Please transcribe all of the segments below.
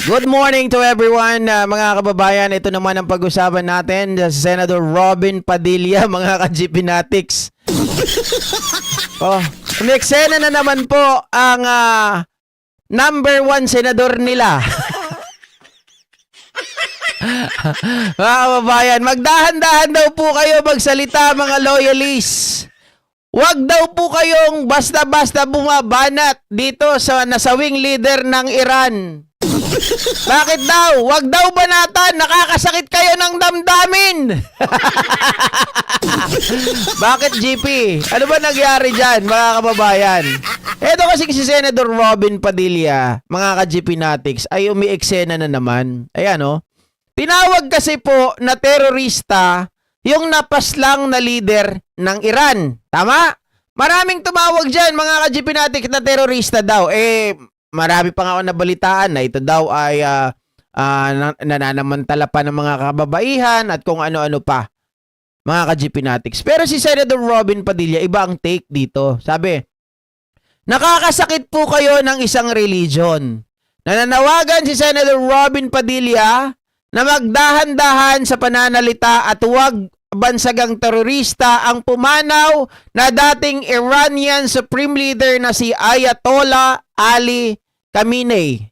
Good morning to everyone, mga kababayan. Ito naman ang pag-usapan natin si Senator Robin Padilla, mga ka-GPnatics. Umeksena na naman po ang number 1 senador nila. Mga kababayan, magdahan-dahan daw po kayo magsalita, mga loyalists. Huwag daw po kayong basta-basta bumabanat dito sa nasawing leader ng Iran. Bakit daw? Huwag daw banatan. Nakakasakit kayo ng damdamin. Bakit, GP? Ano ba nangyari dyan, mga kababayan? Ito kasi si Senator Robin Padilla, mga ka-GPnatics, ay umi-eksena na naman. Ayan, oh. Tinawag kasi po na terorista yung napaslang na leader ng Iran. Tama? Maraming tumawag dyan, mga ka-GPnatics, na terorista daw. Marami pa nga ako nabalitaan na ito daw ay nananamantala pa ng mga kababaihan at kung ano-ano pa, mga ka-GPnatics. Pero si Senator Robin Padilla, iba ang take dito. Sabi, nakakasakit po kayo ng isang religion. Nananawagan si Senator Robin Padilla na magdahan-dahan sa pananalita at huwag bansagang terorista ang pumanaw na dating Iranian Supreme Leader na si Ayatollah Ali Khamenei.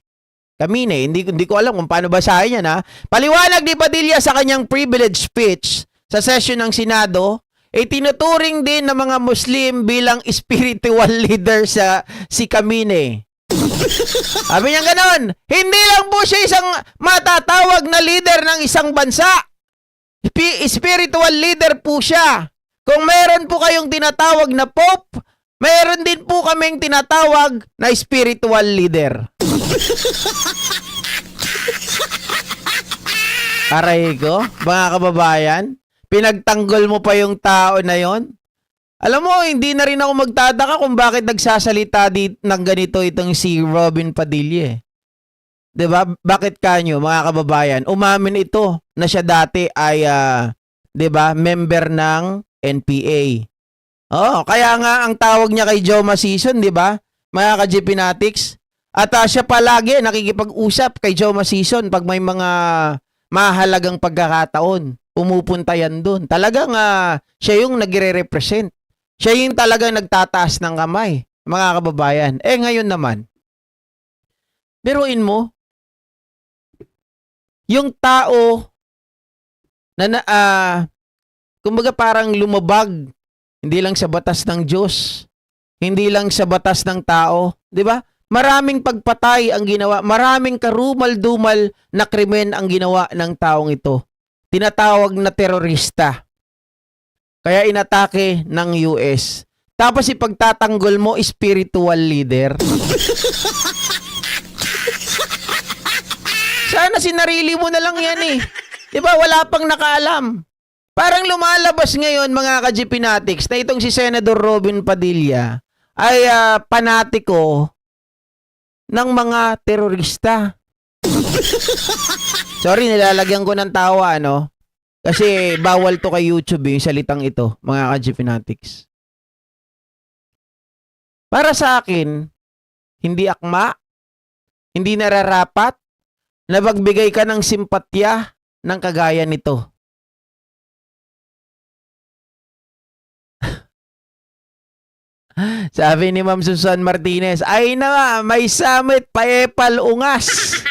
Hindi ko alam kung paano basahin yan, ha. Paliwanag ni Padilla sa kanyang privilege speech sa session ng Senado, tinuturing din ng mga Muslim bilang spiritual leader si Khamenei. Sabi niya ganon, hindi lang po siya isang matatawag na leader ng isang bansa. Spiritual leader po siya. Kung meron po kayong tinatawag na Pope, meron din po kaming tinatawag na spiritual leader. Aray ko, mga kababayan, pinagtanggol mo pa yung tao na yon. Alam mo, hindi na rin ako magtataka kung bakit nagsasalita ng ganito itong si Robin Padilla. Diba? Bakit kanyo, mga kababayan? Umamin ito na siya dati ay, diba, member ng NPA. Kaya nga ang tawag niya kay Joma Sison, diba? Mga ka-GPnatics. At siya palagi nakikipag-usap kay Joma Sison pag may mga mahalagang pagkakataon. Pumupunta yan doon. Talagang siya yung nagre-represent. Siya yung talagang nagtataas ng kamay, mga kababayan. Ngayon naman, biruin mo, yung tao na kumbaga parang lumabag, hindi lang sa batas ng Diyos, hindi lang sa batas ng tao, di ba? Maraming pagpatay ang ginawa, maraming karumal-dumal na krimen ang ginawa ng taong ito. Tinatawag na terorista. Kaya inatake ng US. Tapos ipagtatanggol mo, spiritual leader. Sana sinarili mo na lang yan eh. Diba? Wala pang nakaalam. Parang lumalabas ngayon, mga ka-GPnatics, na itong si Senator Robin Padilla ay panatiko ng mga terorista. Sorry, nilalagyan ko ng tawa, ano? Kasi bawal to kay YouTube yung salitang ito, mga ka-GPnatics. Para sa akin, hindi akma, hindi nararapat, na magbigay ka ng simpatya ng kagaya nito. Sabi ni Ma'am Susan Martinez, ay na nga, may summit paepal ungas.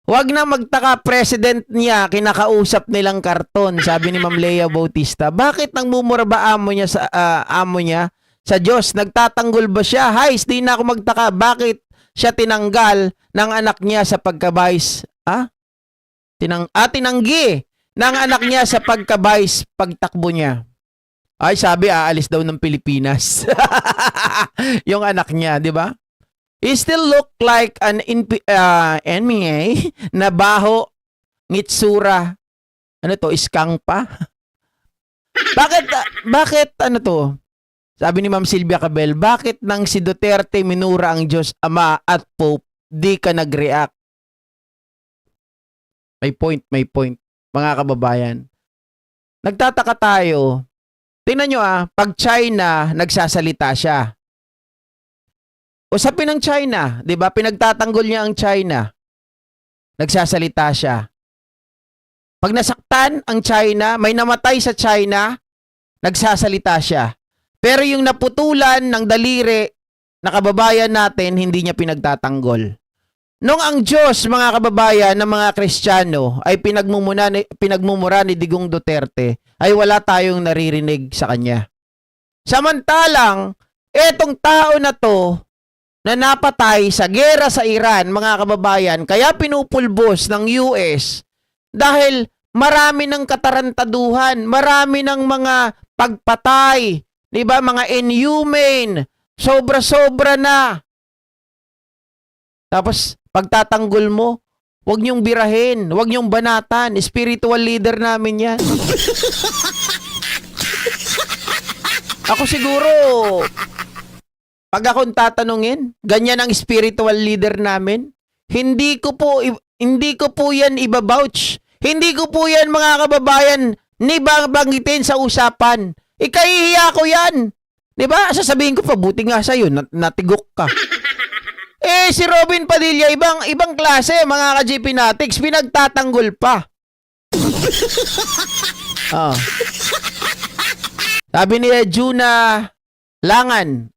Huwag na magtaka, president niya, kinakausap nilang karton, sabi ni Ma'am Lea Bautista. Bakit nang mumura ba amo niya sa Diyos? Nagtatanggol ba siya? Hays, di na ako magtaka. Bakit siya tinanggal ng anak niya sa pagkabais? Tinanggi ng anak niya sa pagkabais pagtakbo niya. Ay, sabi, aalis daw ng Pilipinas. Yung anak niya, di ba? He still look like an NMA na baho, ngitsura. Ano to, iskang pa? Bakit ano to? Sabi ni Ma'am Silvia Cabel, bakit nang si Duterte minura ang Diyos, Ama at Pope, di ka nag-react? May point, mga kababayan. Nagtataka tayo. Tingnan nyo pag China, nagsasalita siya. Usapin ng China, 'di ba? Pinagtatanggol niya ang China. Nagsasalita siya. Pag nasaktan ang China, may namatay sa China, nagsasalita siya. Pero yung naputulan ng daliri na kababayan natin, hindi niya pinagtatanggol. Nung ang Diyos, mga kababayan ng mga Kristiyano, ay pinagmumura ni Digong Duterte, ay wala tayong naririnig sa kanya. Samantalang, etong tao na to, na napatay sa gera sa Iran, mga kababayan, kaya pinupulbos ng US dahil marami ng katarantaduhan, marami ng mga pagpatay, di ba, mga inhumane, sobra-sobra na. Tapos, pagtatanggol mo, huwag niyong birahin, huwag niyong banatan, spiritual leader namin yan. Ako siguro, pag akong tatanungin, ganyan ang spiritual leader namin, hindi ko po yan ibabouch. Hindi ko po yan, mga kababayan, banggitin sa usapan. Ikahihiya ko yan. Diba? Sasabihin ko pa, buti nga sa'yo, natigok ka. Si Robin Padilla, ibang klase, mga ka-GP Natics, pinagtatanggol pa. Oh. Sabi ni Juna Langan,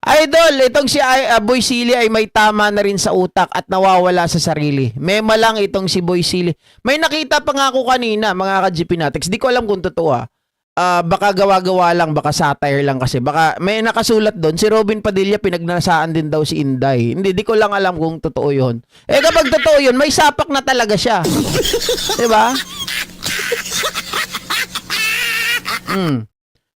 Idol, itong si Boy Silly ay may tama na rin sa utak at nawawala sa sarili. Mema lang itong si Boy Silly. May nakita pa nga ako kanina, mga ka-GP Natics. Di ko alam kung totoo baka gawa-gawa lang, baka satire lang kasi. Baka may nakasulat doon, si Robin Padilla pinagnasaan din daw si Inday. Hindi, di ko lang alam kung totoo yun. Kapag totoo yun, may sapak na talaga siya. Diba?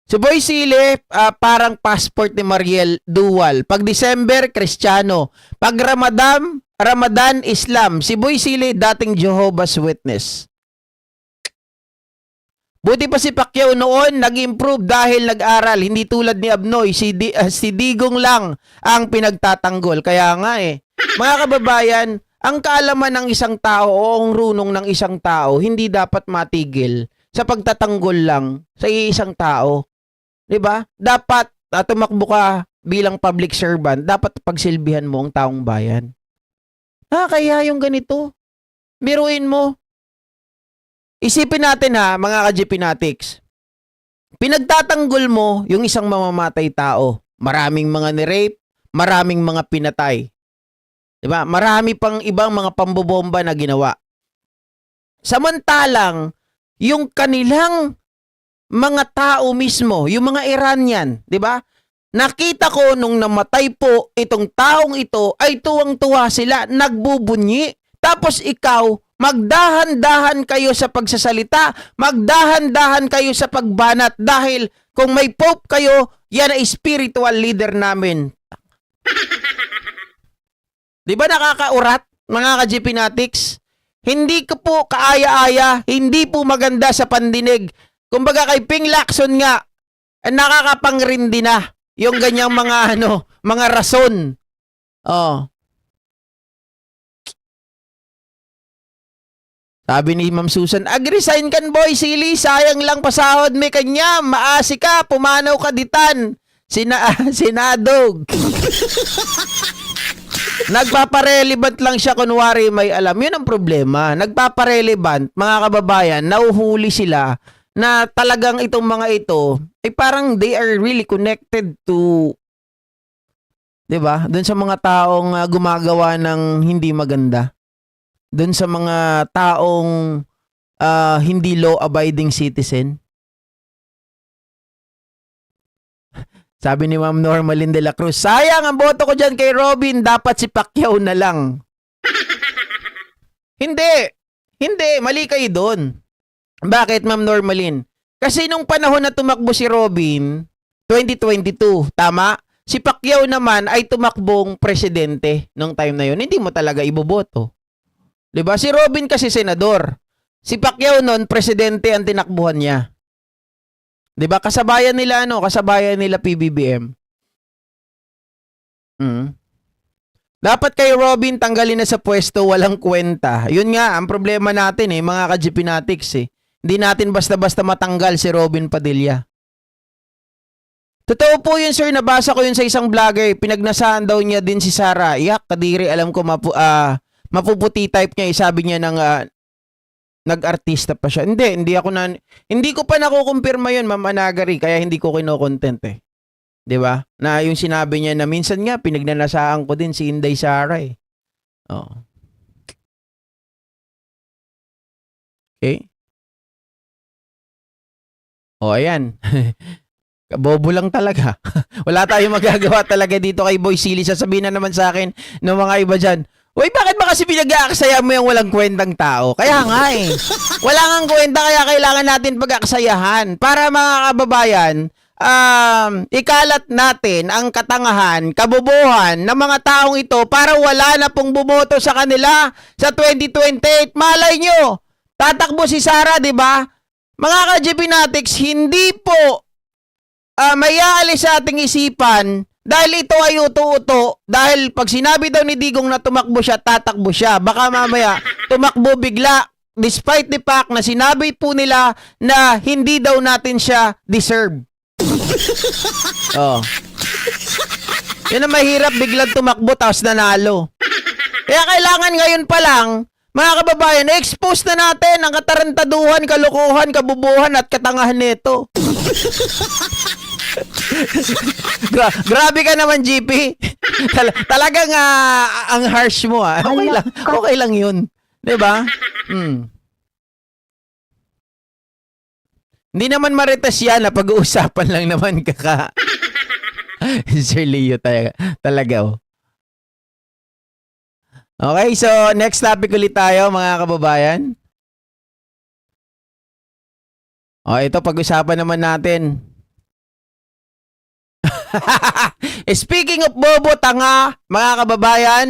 Si Boy Silly, parang passport ni Mariel Dual. Pag December, Kristiyano. Pag Ramadan, Islam. Si Boy Silly, dating Jehovah's Witness. Buti pa si Pacquiao noon, nag-improve dahil nag-aral. Hindi tulad ni Abnoy, si Digong lang ang pinagtatanggol. Kaya nga Mga kababayan, ang kaalaman ng isang tao o ang runong ng isang tao, hindi dapat matigil sa pagtatanggol lang sa isang tao. 'Di ba? Dapat tumakbo ka bilang public servant, dapat pagsilbihan mo ang taong bayan. Kaya yung ganito. Biruin mo. Isipin natin mga ka-GP Natics. Pinagtatanggol mo yung isang mamamatay tao. Maraming mga ni-rape, maraming mga pinatay. 'Di ba? Marami pang ibang mga pambobomba na ginawa. Samantalang yung kanilang mga tao mismo, yung mga Iranian, 'di ba? Nakita ko nung namatay po itong taong ito ay tuwang-tuwa sila, nagbubunyi. Tapos ikaw, magdahan-dahan kayo sa pagsasalita, magdahan-dahan kayo sa pagbanat dahil kung may pope kayo, yan ay spiritual leader namin. 'Di ba nakakaurat, mga ka-GP Natics? Hindi ko po kaaya-aya, hindi po maganda sa pandinig. Kumbaga kay Ping Lacson nga, nakakapangrindi na yung ganyang mga mga rason. Sabi ni Ma'am Susan, agresign kan Boy Silly, sayang lang pasahod may kanya, maasi ka, pumanaw ka ditan. Sinadog. Nagpaparelevant lang siya kunwari may alam. Yun ang problema. Nagpaparelevant, mga kababayan, nauhuli sila na talagang itong mga ito ay parang they are really connected to, 'di ba? Doon sa mga taong gumagawa ng hindi maganda. Doon sa mga taong hindi law-abiding citizen. Sabi ni Ma'am Normalin de la Cruz, sayang ang boto ko dyan kay Robin, dapat si Pacquiao na lang. Hindi, mali kayo doon. Bakit, Ma'am Normalin? Kasi nung panahon na tumakbo si Robin, 2022, tama? Si Pacquiao naman ay tumakbong presidente nung time na yun. Hindi mo talaga iboboto. 'Di ba? Si Robin kasi senador. Si Pacquiao noon, presidente ang tinakbuhan niya. 'Di ba? Kasabayan nila PBBM. Dapat kay Robin tanggalin na sa pwesto, walang kwenta. Yun nga ang problema natin mga ka-GP Natics Hindi natin basta-basta matanggal si Robin Padilla. Totoo po yun, sir. Nabasa ko yun sa isang vlogger. Pinagnasahan daw niya din si Sarah. Yak, kadiri. Alam ko mapuputi type niya. Sabi niya ng nag-artista pa siya. Hindi ko pa nakukumpirma yun, Ma'am Anagari. Kaya hindi ko kino-content eh. 'Di ba? Na yung sinabi niya na minsan nga pinagnanasaan ko din si Inday Sara eh. Oh. Okay. Oh, ayan. Bobo lang talaga. Wala tayong magagawa talaga dito kay Boy Silly. Sasabihin na naman sa akin ng mga iba dyan, uy, bakit ba kasi pinag-aaksaya mo yung walang kwentang tao? Kaya nga eh. Wala ngang kwenta kaya kailangan natin pag-aksayahan. Para mga kababayan, ikalat natin ang katangahan, kabobohan ng mga taong ito para wala na pong bumoto sa kanila sa 2028. Malay nyo, tatakbo si Sara, di ba? Mga ka-GP Natics, hindi po may aalis sa ating isipan dahil ito ay uto-uto. Dahil pag sinabi daw ni Digong na tumakbo siya, tatakbo siya. Baka mamaya tumakbo bigla despite the fact na sinabi po nila na hindi daw natin siya deserve. Oh. Yan ang mahirap, biglang tumakbo tapos nanalo. Kaya kailangan ngayon pa lang, mga kababayan, expose na natin ang katarantaduhan, kalokohan, kabubuhan at katangahan nito. Grabe ka naman, GP. Talagang ang harsh mo ah. Okay lang 'yun. 'Di ba? Hindi naman marites yan na pag-uusapan lang naman kaka. Sir Leo talaga oh. Okay, so next topic ulit tayo mga kababayan. Ito pag-usapan naman natin. Speaking of bobo, tanga, mga kababayan,